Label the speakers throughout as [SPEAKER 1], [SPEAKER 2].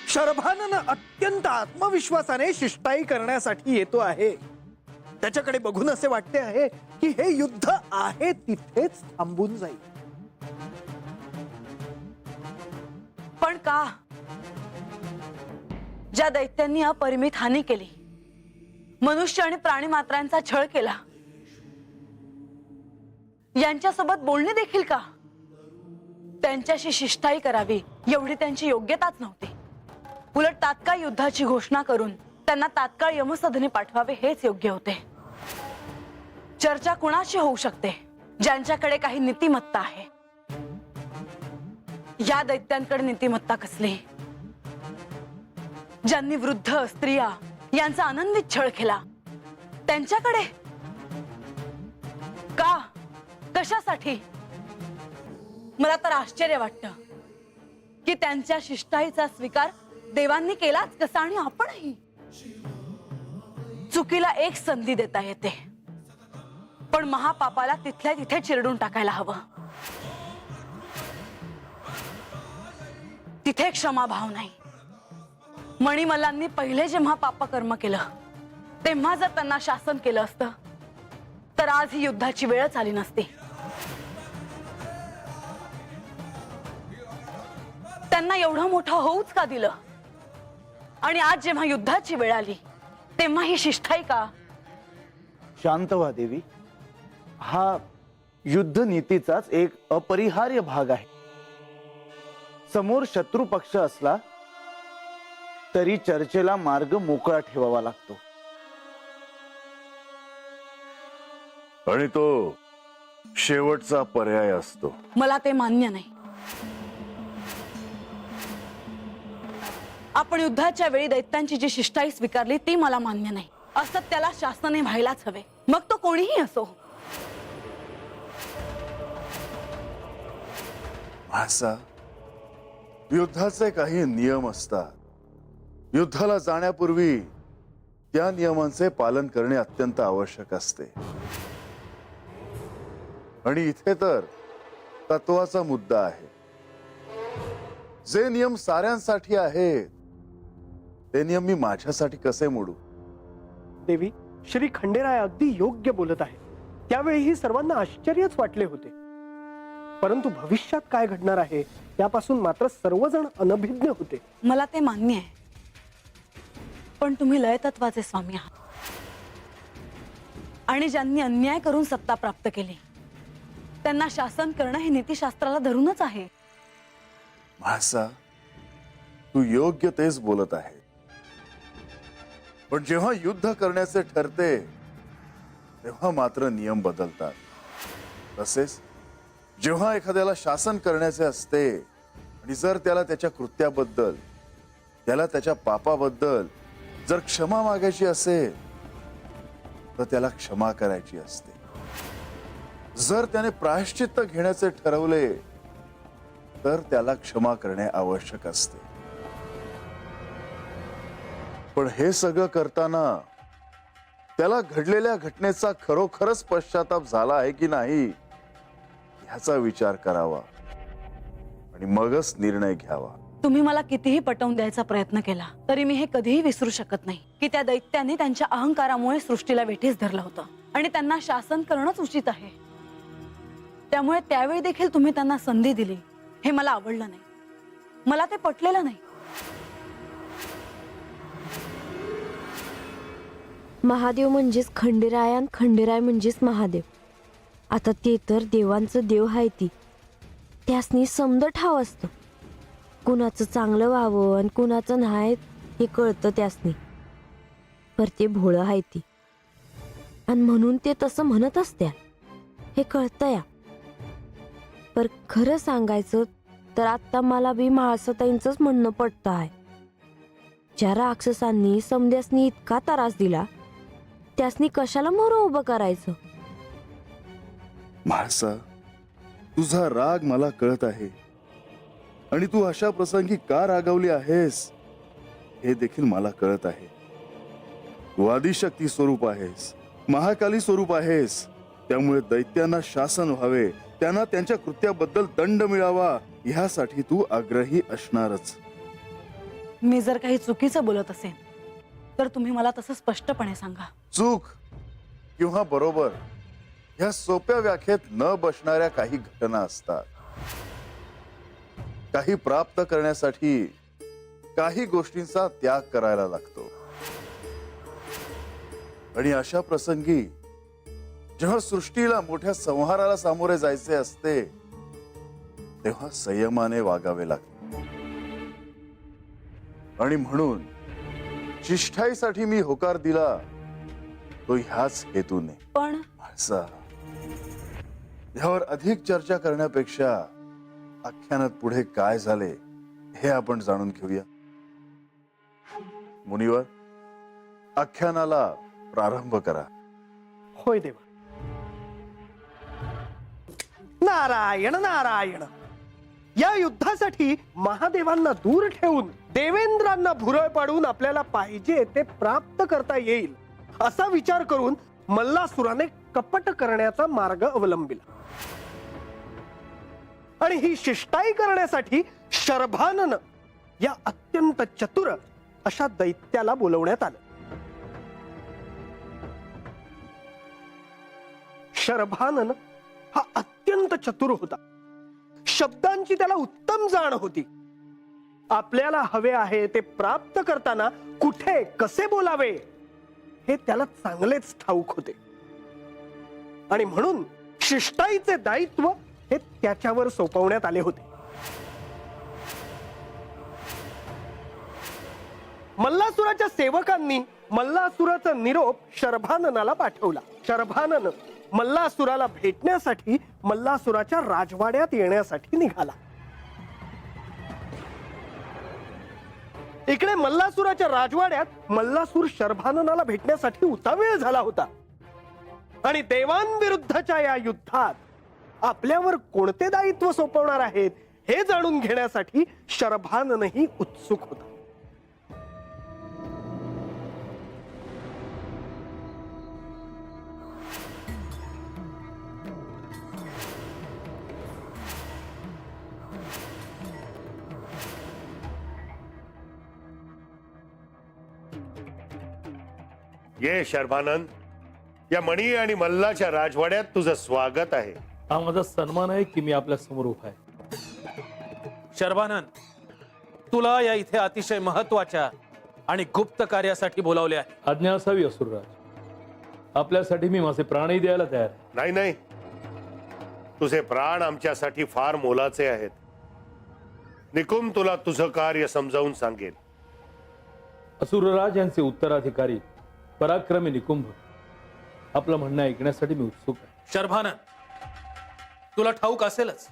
[SPEAKER 1] शरभानन अत्यंत आत्मविश्वासाने शिष्टाई करण्यासाठी येतो आहे। त्याच्याकडे बघून असे वाटते आहे की हे युद्ध आहे तिथेच थांबून जाईल।
[SPEAKER 2] पण का? ज्या दैत्यांनी अपरिमित हानी केली, मनुष्य आणि प्राणी मात्रांचा छळ केला, यांच्यासोबत बोलणे देखील का? त्यांच्याशी शिष्टाई करावी एवढी त्यांची योग्यताच नव्हती। उलट तात्काळ युद्धाची घोषणा करून त्यांना तात्काळ यमसदनी पाठवावे हेच योग्य होते। चर्चा कुणाशी होऊ शकते? ज्यांच्याकडे काही नीतिमत्ता आहे। या दैत्यांकडे नीतिमत्ता कसली? ज्यांनी वृद्ध स्त्रिया यांचा आनंदित छळ केला, त्यांच्याकडे का? कशासाठी? मला तर आश्चर्य वाटतं की त्यांच्या शिष्टाईचा स्वीकार देवांनी केलाच कसा आणि आपणही। चुकीला एक संधी देता येते, पण महापापाला तिथल्या तिथे चिरडून टाकायला हवं। तिथे क्षमाभाव नाही। मणिमल्लांनी पहिले जेव्हा पापकर्म केलं तेव्हा जर त्यांना शासन केलं असतं तर आज ही युद्धाची वेळच आली नसती। त्यांना एवढं मोठं होऊच का दिलं? आणि आज जेव्हा युद्धाची वेळ आली तेव्हा ही शिष्टाई का?
[SPEAKER 3] शांत व्हा देवी। हा युद्ध नीतीचाच एक अपरिहार्य भाग आहे। समोर शत्रू पक्ष असला तरी चर्चेला मार्ग मोकळा ठेवावा लागतो।
[SPEAKER 4] आणि तो शेवटचा पर्याय असतो।
[SPEAKER 2] मला ते मान्य नाही। आपण युद्धाच्या वेळी दैत्यांची जी शिष्टाई स्वीकारली ती मला मान्य नाही। असत्याला शासनाने व्हायलाच हवे, मग तो कोणीही असो।
[SPEAKER 4] भासा, युद्धाचे काही नियम असतात। युद्धाला जाण्यापूर्वी त्या नियमांचे पालन करणे अत्यंत आवश्यक असते। आणि इथे तर तत्वाचा मुद्दा आहे। जे नियम साऱ्यांसाठी आहेत ते नियम मी माझ्यासाठी कसे मोडू?
[SPEAKER 1] देवी, श्री खंडेराय अगदी योग्य बोलत आहे। त्यावेळीही सर्वांना आश्चर्यच वाटले होते, परंतु भविष्यात काय घडणार आहे यापासून मात्र सर्वजण अनभिज्ञ होते।
[SPEAKER 2] मला ते मान्य आहे, पण तुम्ही लयतत्वाचे स्वामी आहात आणि ज्यांनी अन्याय करून सत्ता प्राप्त केली त्यांना शासन करणं हे नीतिशास्त्राला धरूनच आहे।
[SPEAKER 4] भासा, तू योग्य तेच बोलत आहे, पण जेव्हा युद्ध करण्याचे ठरते तेव्हा मात्र नियम बदलतात। तसेच जेव्हा एखाद्याला शासन करण्याचे असते आणि जर त्याला त्याच्या कृत्याबद्दल, त्याला त्याच्या पापाबद्दल जर क्षमा मागायची असेल तर त्याला क्षमा करायची असते। जर त्याने प्रायश्चित्त घेण्याचे ठरवले तर त्याला क्षमा करणे आवश्यक असते। पण हे सगळं करताना त्याला घडलेल्या घटनेचा खरोखरच पश्चाताप झाला आहे की नाही ह्याचा विचार करावा आणि मगच निर्णय घ्यावा।
[SPEAKER 2] तुम्ही मला कितीही पटवून द्यायचा प्रयत्न केला तरी मी हे कधीही विसरू शकत नाही की त्या दैत्यांनी त्यांच्या अहंकारामुळे सृष्टीला वेठीस धरलं होतं आणि त्यांना शासन करणंच उचित आहे। त्यामुळे त्यावेळी देखील तुम्ही त्यांना संधी दिली हे मला आवडलं नाही, मला ते पटलेलं नाही।
[SPEAKER 5] महादेव म्हणजेच खंडेराय आणि खंडेराय म्हणजेच महादेव। आता ते तर देवांचं देव आहे, ती त्यासनी समज ठाव असतं कुणाचं चांगलं व्हावं आणि कुणाचं नाही हे कळतं त्यासनी। पर ते भोळं आहे ती आणि म्हणून ते तसं म्हणत असत्या हे कळतं या। पर खरं सांगायचं तर आता मला बी म्हाळसाताईंचंच म्हणणं पडतं आहे। ज्या राक्षसांनी समद्यासनी इतका त्रास दिला त्यासनी कशाला मोर उभं करायचं?
[SPEAKER 4] म्हाळसा, तुझा राग मला कळत आहे आणि तू अशा प्रसंगी का रागावली आहेस हे देखील मला कळत आहे। तू आदिशक्ती स्वरूप आहेस, महाकाली स्वरूप आहेस, त्यामुळे दैत्यांना शासन व्हावे, त्यांना त्यांच्या कृत्याबद्दल दंड मिळावा ह्यासाठी तू आग्रही असणारच।
[SPEAKER 2] मी जर काही चुकीचं बोलत असेल तर तुम्ही मला तसं स्पष्टपणे सांगा.
[SPEAKER 4] चूक किंवा बरोबर ह्या सोप्या व्याख्येत न बसणाऱ्या काही घटना असतात. काही प्राप्त करण्यासाठी काही गोष्टींचा त्याग करायला लागतो. आणि अशा प्रसंगी जेव्हा सृष्टीला मोठ्या संहाराला सामोरे जायचे असते तेव्हा संयमाने वागावे लागते. आणि म्हणून शिष्ठाईसाठी मी होकार दिला तो ह्याच हेतूने.
[SPEAKER 2] पण
[SPEAKER 4] म्हाळसा, यावर अधिक चर्चा करण्यापेक्षा आख्यानात पुढे काय झाले हे आपण जाणून घेऊया. मुनिवर, आख्यानाला प्रारंभ करा.
[SPEAKER 1] होय देवा. नारायण नारायण. या युद्धासाठी महादेवांना दूर ठेवून देवेंद्रांना भुरळ पाडून आपल्याला पाहिजे ते प्राप्त करता येईल असा विचार करून मल्लासुराने कपट करण्याचा मार्ग अवलंबिला. आणि ही शिष्टाई करण्यासाठी शर्भानन या अत्यंत चतुर अशा दैत्याला बोलवण्यात आलं. शर्भानन हा अत्यंत चतुर होता. शब्दांची त्याला उत्तम जाण होती. आपल्याला हवे आहे ते प्राप्त करताना कुठे कसे बोलावे हे त्याला चांगलेच ठाऊक होते. आणि म्हणून शिष्टाईचे दायित्व हे त्याच्यावर सोपवण्यात आले होते. मल्लासुराच्या सेवकांनी मल्लासुराचा निरोप शर्भाननाला पाठवला. शर्भानन मल्लासुराला भेटण्यासाठी मल्लासुराच्या राजवाड्यात येण्यासाठी निघाला. इकडे मल्लासुराच्या राजवाड्यात मल्लासूर शर्भाननाला भेटण्यासाठी उतावीळ झाला होता. आणि देवांविरुद्धच्या या युद्धात आपल्यावर कोणते दायित्व सोपवणार आहेत हे जाणून घेण्यासाठी शर्भाननही उत्सुक होता.
[SPEAKER 6] ये शर्भानंद, या मणी आणि मल्लाच्या राजवाड्यात तुझं स्वागत आहे.
[SPEAKER 7] हा माझा सन्मान आहे की मी आपल्या समोर उभा आहे.
[SPEAKER 8] शर्भानंद, तुला या इथे अतिशय महत्वाच्या आणि गुप्त कार्यासाठी बोलावले आहे.
[SPEAKER 7] आज्ञा असावी असुरराज. आपल्यासाठी मी माझे प्राणही द्यायला तयार आहे.
[SPEAKER 6] नाही नाही, तुझे प्राण आमच्यासाठी फार मोलाचे आहेत. निकुंभ तुला तुझं कार्य समजावून सांगेल.
[SPEAKER 7] असुरराज यांचे उत्तराधिकारी पराक्रमी निकुंभ, आपलं म्हणणं ऐकण्यासाठी मी उत्सुक आहे.
[SPEAKER 8] शर्भानंद, तुला ठाऊक असेलच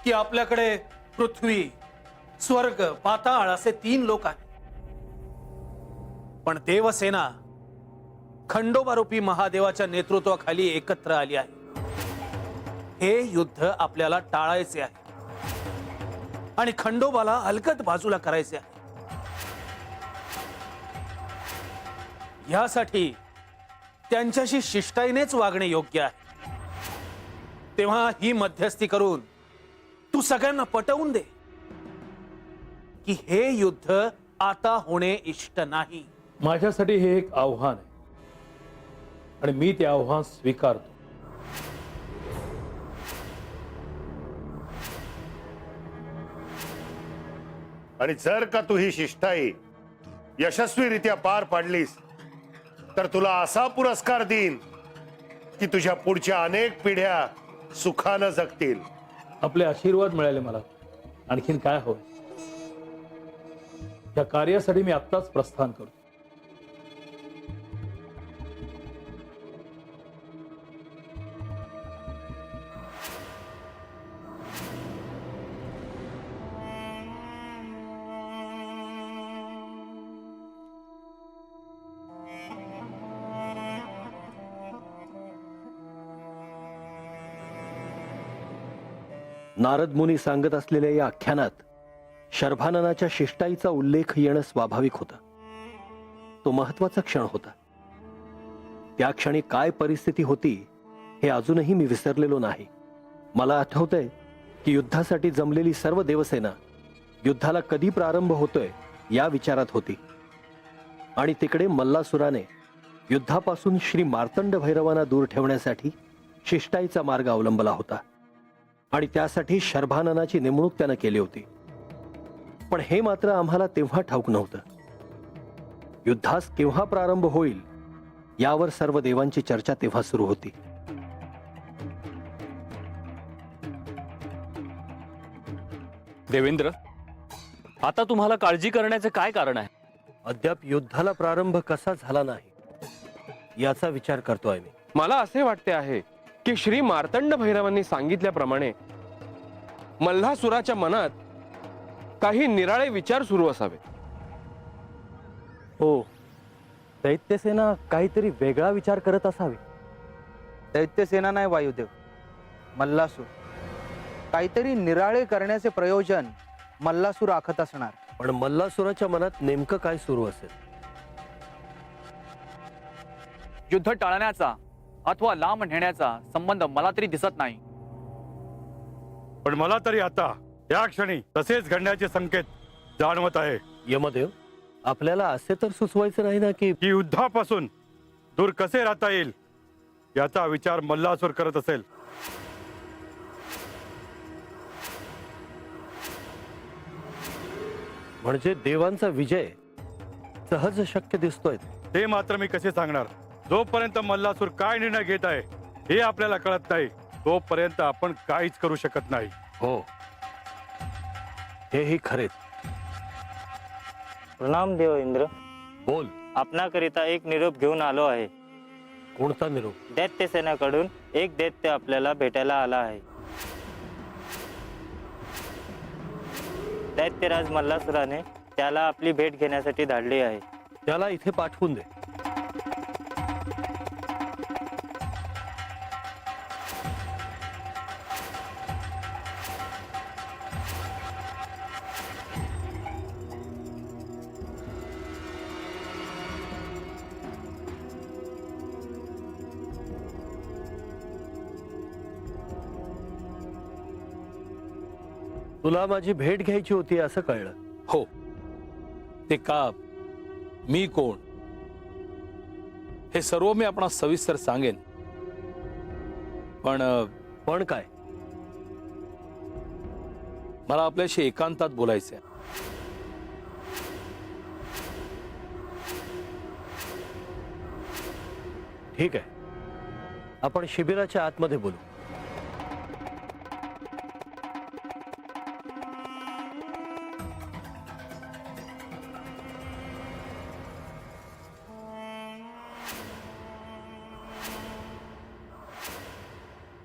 [SPEAKER 8] की आपल्याकडे पृथ्वी, स्वर्ग, पाताळ असे 3 लोक आहेत. पण देवसेना खंडोबारूपी महादेवाच्या नेतृत्वाखाली एकत्र आली आहे. हे युद्ध आपल्याला टाळायचे आहे आणि खंडोबाला अलगद बाजूला करायचे आहे. यासाठी त्यांच्याशी शिष्टाईनेच वागणे योग्य आहे. तेव्हा ही मध्यस्थी करून तू सगळ्यांना पटवून दे की हे युद्ध आता होणे इष्ट नाही.
[SPEAKER 7] माझ्यासाठी हे एक आव्हान आहे आणि मी ते आव्हान स्वीकारतो.
[SPEAKER 6] आणि जर का तू ही शिष्टाई यशस्वीरित्या पार पाडलीस तर तुला असा पुरस्कार देईन की तुझ्या पुढच्या अनेक पिढ्या सुखानं जगतील.
[SPEAKER 7] आपले आशीर्वाद मिळाले मला. आणखीन काय हवं? या कार्यासाठी मी आत्ताच प्रस्थान करतो.
[SPEAKER 9] नारद मुनी सांगत असलेल्या या आख्यानात शर्भाननाच्या शिष्टाईचा उल्लेख येणं स्वाभाविक होतं. तो महत्वाचा क्षण होता. त्या क्षणी काय परिस्थिती होती हे अजूनही मी विसरलेलो नाही. मला आठवतंय की युद्धासाठी जमलेली सर्व देवसेना युद्धाला कधी प्रारंभ होतोय या विचारात होती. आणि तिकडे मल्लासुराने युद्धापासून श्री मार्तंड भैरवांना दूर ठेवण्यासाठी शिष्टाईचा मार्ग अवलंबला होता. आणि त्यासाठी शर्भाननाची नेमणूक त्यानं केली होती. पण हे मात्र आम्हाला तेव्हा ठाऊक नव्हतं. युद्धास केव्हा प्रारंभ होईल यावर सर्व देवांची चर्चा तेव्हा सुरू होती.
[SPEAKER 10] देवेंद्र, आता तुम्हाला काळजी करण्याचे काय कारण आहे?
[SPEAKER 9] अद्याप युद्धाला प्रारंभ कसा झाला नाही याचा विचार करतोय मी.
[SPEAKER 11] मला असे वाटते आहे की श्री मार्तंड भैरवांनी सांगितल्याप्रमाणे मल्हासुराच्या मनात काही निराळे विचार सुरू असावे.
[SPEAKER 3] हो, दैत्यसेना काहीतरी वेगळा विचार करत असावी.
[SPEAKER 12] दैत्यसेना नाही वायुदेव, मल्लासूर. काहीतरी निराळे करण्याचे प्रयोजन मल्लासूर आखत असणार.
[SPEAKER 9] पण मल्लासुराच्या मनात नेमकं काय सुरू असेल?
[SPEAKER 10] युद्ध टाळण्याचा अथवा लांब नेण्याचा संबंध मला तरी दिसत नाही.
[SPEAKER 6] पण मला तरी आता या क्षणी तसेच घडण्याचे संकेत जाणवत आहे.
[SPEAKER 9] यमदेव, आपल्याला असे तर सुचवायचं नाही ना की
[SPEAKER 6] की युद्धापासून दूर कसे राहता येईल याचा विचार मल्लासूर करत असेल.
[SPEAKER 9] म्हणजे देवांचा विजय सहज शक्य दिसतोय.
[SPEAKER 6] ते मात्र मी कसे सांगणार? जोपर्यंत मल्लासूर काय निर्णय घेत आहे हे आपल्याला कळत नाही तोपर्यंत आपण काहीच करू शकत नाही.
[SPEAKER 9] हो, हेही खरेच.
[SPEAKER 13] प्रणाम देव इंद्र.
[SPEAKER 9] बोल.
[SPEAKER 13] आपणाकरिता एक निरोप घेऊन आलो आहे.
[SPEAKER 9] कोणता निरोप?
[SPEAKER 13] दैत्य सेनेकडून एक दैत्य आपल्याला भेटायला आला आहे. दैत्यराज मल्लासुराने त्याला आपली भेट घेण्यासाठी धाडली आहे.
[SPEAKER 9] त्याला इथे पाठवून दे. तुला माझी भेट घ्यायची होती असं कळलं.
[SPEAKER 7] हो, ते का, मी कोण, हे सर्व मी आपणास सविस्तर सांगेन.
[SPEAKER 9] पण काय?
[SPEAKER 7] मला आपल्याशी एकांतात बोलायचंय.
[SPEAKER 9] ठीक आहे, आपण शिबिराच्या आतमध्ये बोलू.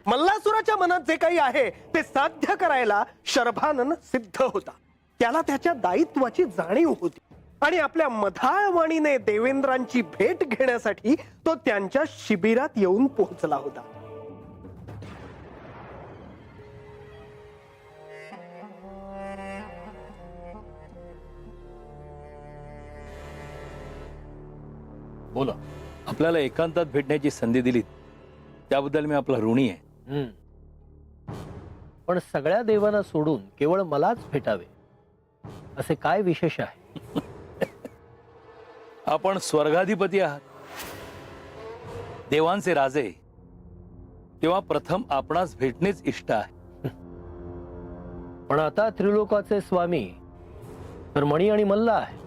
[SPEAKER 1] मल्लासुराच्या मनात जे काही आहे ते साध्य करायला शर्भानन सिद्ध होता. त्याला त्याच्या दायित्वाची जाणीव होती आणि आपल्या मधाळ वाणीने देवेंद्रांची भेट घेण्यासाठी तो त्यांच्या शिबिरात येऊन पोहोचला होता.
[SPEAKER 7] बोला. आपल्याला एकांतात भेटण्याची संधी दिली त्याबद्दल मी आपला ऋणी आहे.
[SPEAKER 9] पण सगळ्या देवांना सोडून केवळ मलाच भेटावे असे काय विशेष आहे?
[SPEAKER 7] आपण स्वर्गाधिपती आहात, देवांचे राजे, तेव्हा प्रथम आपणास भेटणेच इष्ट आहे.
[SPEAKER 9] पण आता त्रिलोकाचे स्वामी तर मणी आणि मल्ला आहे.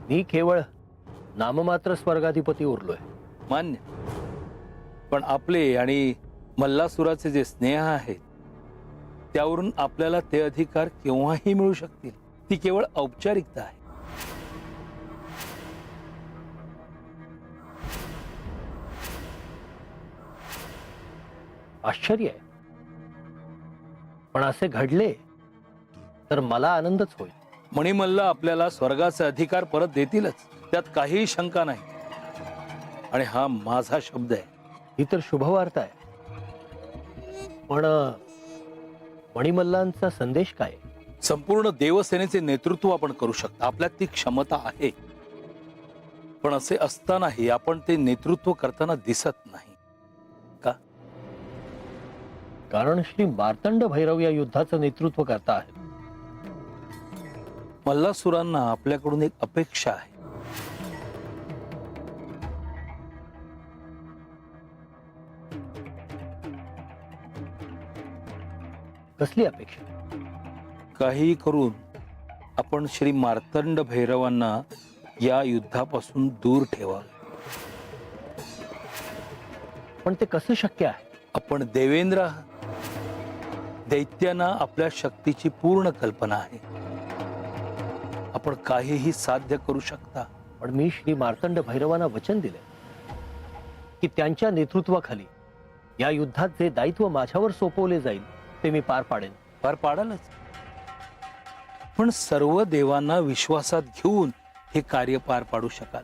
[SPEAKER 9] मी केवळ नाममात्र स्वर्गाधिपती उरलोय.
[SPEAKER 7] मान्य. पण आपले आणि मल्लासुराचे जे स्नेह आहेत त्यावरून आपल्याला ते अधिकार केव्हाही मिळू शकतील. ती केवळ औपचारिकता आहे.
[SPEAKER 9] आश्चर्य आहे, पण असे घडले तर मला आनंदच होईल.
[SPEAKER 7] मणिमल्ला आपल्याला स्वर्गाचे अधिकार परत देतीलच, त्यात काहीही शंका नाही. आणि हा माझा शब्द आहे.
[SPEAKER 9] ही तर शुभवार्ता आहे. पण मणिमल्लांचा संदेश काय?
[SPEAKER 7] संपूर्ण देवसेनेचे नेतृत्व आपण करू शकता, आपल्यात ती क्षमता आहे. पण असे असतानाही आपण ते नेतृत्व करताना दिसत नाही का?
[SPEAKER 9] कारण श्री मार्तंड भैरव या युद्धाचं नेतृत्व करता आहेत.
[SPEAKER 7] मल्लासुरांना आपल्याकडून एक अपेक्षा आहे.
[SPEAKER 9] कसली अपेक्षा?
[SPEAKER 7] काही करून आपण श्री मार्तंड भैरवांना या युद्धापासून दूर ठेवावे.
[SPEAKER 9] पण ते कसं शक्य आहे?
[SPEAKER 7] आपण देवेंद्र आहात. दैत्यांना आपल्या शक्तीची पूर्ण कल्पना आहे. आपण काहीही साध्य करू शकता.
[SPEAKER 9] पण मी श्री मार्तंड भैरवांना वचन दिले की त्यांच्या नेतृत्वाखाली या युद्धात जे दायित्व माझ्यावर सोपवले जाईल ते मी पार पाडेन.
[SPEAKER 7] पार पाडालच, पण सर्व देवांना विश्वासात घेऊन हे कार्य पार पाडू शकाल.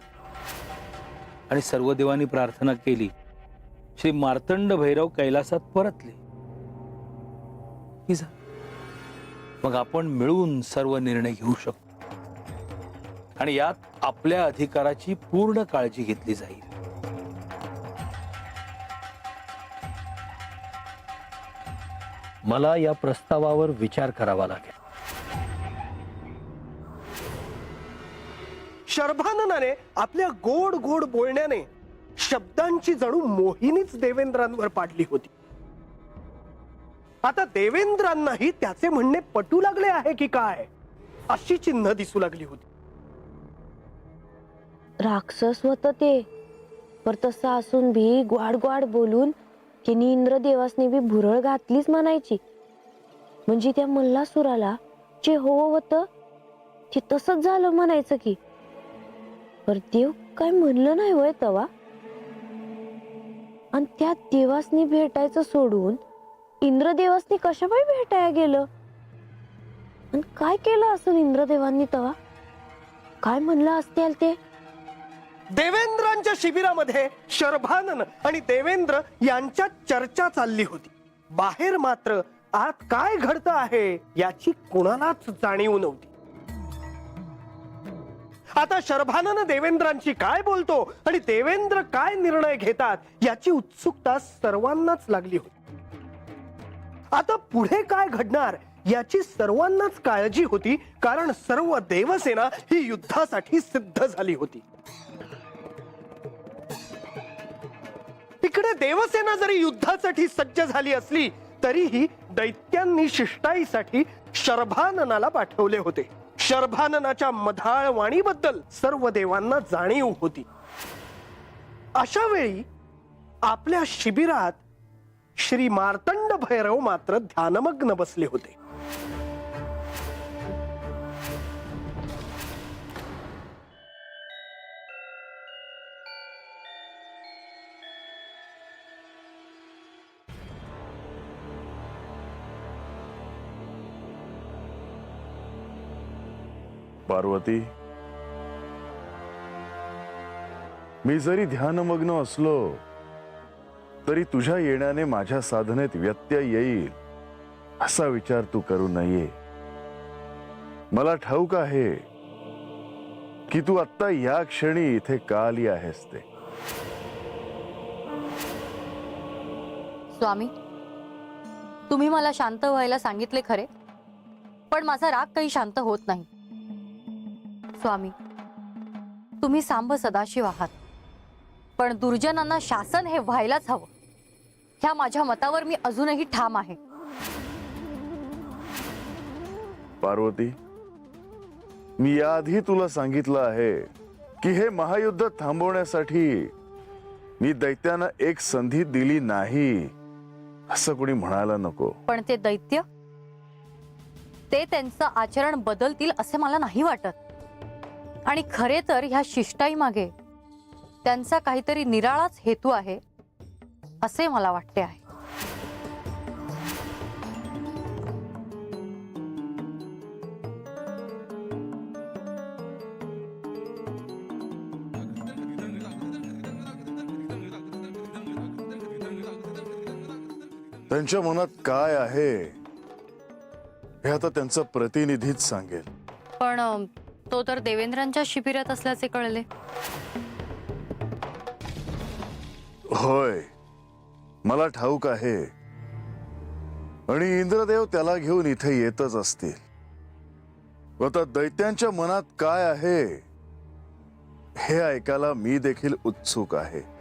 [SPEAKER 7] आणि सर्व देवांनी प्रार्थना केली, श्री मार्तंड भैरव कैलासात परतले की मग आपण मिळून सर्व निर्णय घेऊ शकतो आणि यात आपल्या अधिकाराची पूर्ण काळजी घेतली जाईल.
[SPEAKER 9] मला या प्रस्तावावर विचार करावा लागेल.
[SPEAKER 1] शर्भाननाने आपल्या गोड गोड बोलण्याने शब्दांची जणू मोहिनीच देवेंद्रांवर पाडली होती. आता देवेंद्रांनाही त्याचे म्हणणे पटू लागले आहे की काय अशी चिन्ह दिसू लागली होती.
[SPEAKER 5] राक्षस होत ते, पर तसं असून भी ग्वाड ग्वाड बोलून त्यांनी इंद्रदेवासनी बी भुरळ घातलीच म्हणायची. म्हणजे त्या मल्लासुराला जे हवं होतं ते तसंच झालं म्हणायचं की. पर देव काय म्हणलं नाही होय तवा. आणि त्या देवासनी भेटायचं सोडून इंद्रदेवासनी कशापाई भेटायला गेलं आणि काय केलं असेल इंद्रदेवांनी तवा. काय म्हणलं असतील ते.
[SPEAKER 1] देवेंद्रांच्या शिबिरामध्ये शर्भानन आणि देवेंद्र यांच्यात चर्चा चालली होती. बाहेर मात्र आत काय घडतं आहे याची कोणालाच जाणीव नव्हती. आता शर्भानन देवेंद्रांची काय बोलतो आणि देवेंद्र काय निर्णय घेतात याची उत्सुकता सर्वांनाच लागली होती. आता पुढे काय घडणार याची सर्वांनाच काळजी होती, कारण सर्व देवसेना ही युद्धासाठी सिद्ध झाली होती. इकडे देवसेना जरी युद्धासाठी सज्ज झाली असली तरीही दैत्यांनी शिष्टाईसाठी शर्भाननाला पाठवले होते. शर्भाननाच्या मधाळ वाणीबद्दल सर्व देवांना जाणीव होती. अशा वेळी आपल्या शिबिरात श्री मार्तंड भैरव मात्र ध्यानमग्न बसले होते.
[SPEAKER 4] पार्वती, मी जरी ध्यानमग्न असलो तरी तुझ्या येण्याने माझ्या साधनेत व्यत्यय येईल असा विचार तू करू नये. मला ठाऊक आहे की तू आत्ता या क्षणी इथे का आली आहेस ते.
[SPEAKER 14] स्वामी, तुम्ही मला शांत व्हायला सांगितले खरे, पण माझा राग काही शांत होत नाही. स्वामी, तुम्ही सांब सदाशिव आहात, पण दुर्जनांना शासन हे व्हायलाच हवं ह्या माझ्या मतावर मी अजूनही ठाम आहे.
[SPEAKER 4] पार्वती, मी याआधी तुला सांगितलं आहे की हे महायुद्ध थांबवण्यासाठी मी दैत्यांना एक संधी दिली नाही असं कोणी म्हणायला नको.
[SPEAKER 14] पण ते दैत्य ते त्यांचं आचरण बदलतील असे मला नाही वाटत. आणि खरे तर ह्या शिष्टाई मागे त्यांचा काहीतरी निराळाच हेतू आहे असे मला वाटते आहे.
[SPEAKER 4] त्यांच्या मनात काय आहे हे आता त्यांचा प्रतिनिधीच सांगेल.
[SPEAKER 14] पण तो तर देवेंद्रांच्या शिबिरात असल्याचे कळले.
[SPEAKER 4] होय, मला ठाऊक आहे. आणि इंद्रदेव त्याला घेऊन इथे येतच असतील. आता दैत्यांच्या मनात काय आहे हे ऐकायला मी देखील उत्सुक आहे.